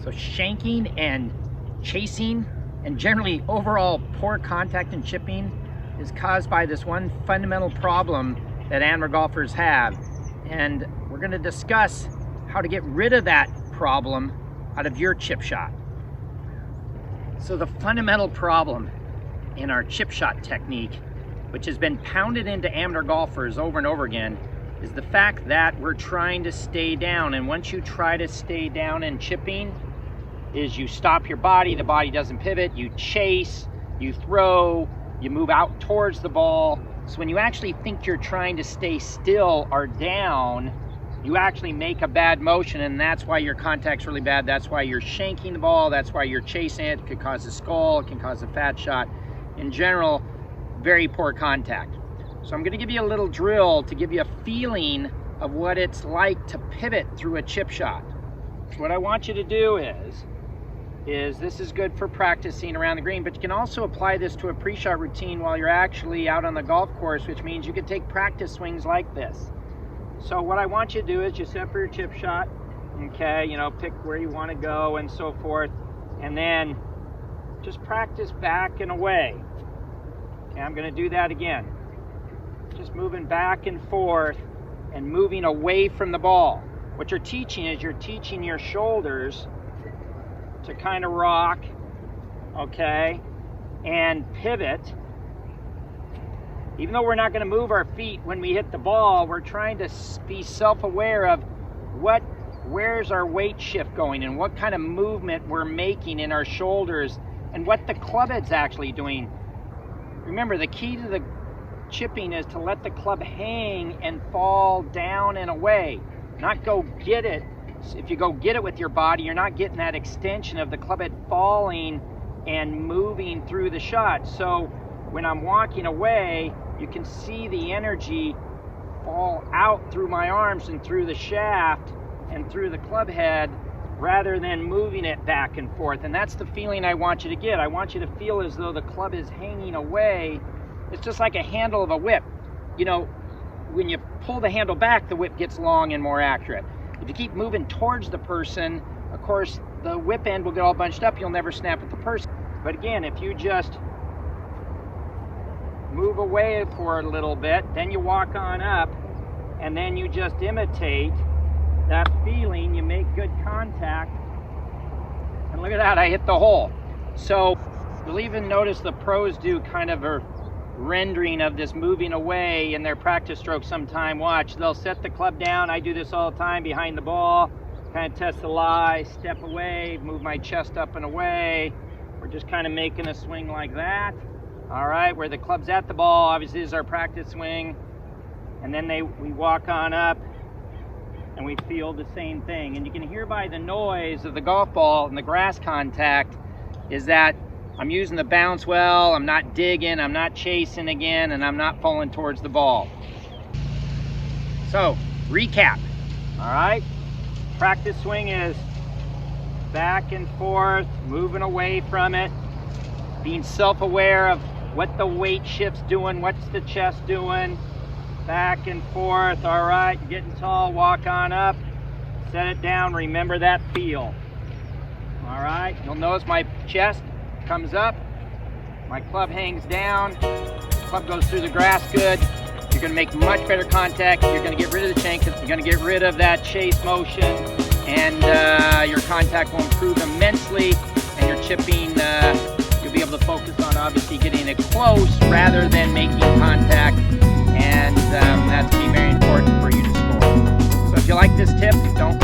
So shanking and chasing and generally overall poor contact and chipping is caused by this one fundamental problem that amateur golfers have. And we're going to discuss how to get rid of that problem out of your chip shot. So the fundamental problem in our chip shot technique, which has been pounded into amateur golfers over and over again, is the fact that we're trying to stay down. And once you try to stay down in chipping, is you stop your body, the body doesn't pivot, you chase, you throw, you move out towards the ball. So when you actually think you're trying to stay still or down, you actually make a bad motion, and that's why your contact's really bad. That's why you're shanking the ball, that's why you're chasing it. It could cause a skull, it can cause a fat shot. In general, very poor contact. So I'm gonna give you a little drill to give you a feeling of what it's like to pivot through a chip shot. So what I want you to do is this is good for practicing around the green, but you can also apply this to a pre-shot routine while you're actually out on the golf course, which means you can take practice swings like this. So what I want you to do is just set for your chip shot, okay, you know, pick where you want to go and so forth, and then just practice back and away. Okay, I'm going to do that again. Just moving back and forth and moving away from the ball. What you're teaching is you're teaching your shoulders to kind of rock, okay, and pivot. Even though we're not going to move our feet when we hit the ball, we're trying to be self-aware of where's our weight shift going and what kind of movement we're making in our shoulders and what the club head's actually doing. Remember, the key to the chipping is to let the club hang and fall down and away, not go get it. If you go get it with your body, you're not getting that extension of the club head falling and moving through the shot. So when I'm walking away, you can see the energy fall out through my arms and through the shaft and through the club head rather than moving it back and forth. And that's the feeling I want you to get. I want you to feel as though the club is hanging away. It's just like a handle of a whip. You know, when you pull the handle back, the whip gets long and more accurate. If you keep moving towards the person, of course, the whip end will get all bunched up. You'll never snap at the person. But again, if you just move away for a little bit, then you walk on up, and then you just imitate that feeling. You make good contact. And look at that, I hit the hole. So you'll even notice the pros do kind of a rendering of this moving away in their practice stroke sometime. Watch, they'll set the club down. I do this all the time behind the ball, kind of test the lie, step away, move my chest up and away. We're just kind of making a swing like that. All right, where the club's at the ball, obviously this is our practice swing. And then we walk on up and we feel the same thing. And you can hear by the noise of the golf ball and the grass contact is that I'm using the bounce well, I'm not digging, I'm not chasing again, and I'm not falling towards the ball. So, recap, all right? Practice swing is back and forth, moving away from it, being self-aware of what the weight shift's doing, what's the chest doing, back and forth, all right, getting tall, walk on up, set it down, remember that feel. All right, you'll notice my chest comes up, my club hangs down, club goes through the grass good. You're going to make much better contact. You're going to get rid of the shank. You're going to get rid of that chase motion, and your contact will improve immensely, and your chipping, you'll be able to focus on obviously getting it close rather than making contact, and that's going to be very important for you to score. So if you like this tip, don't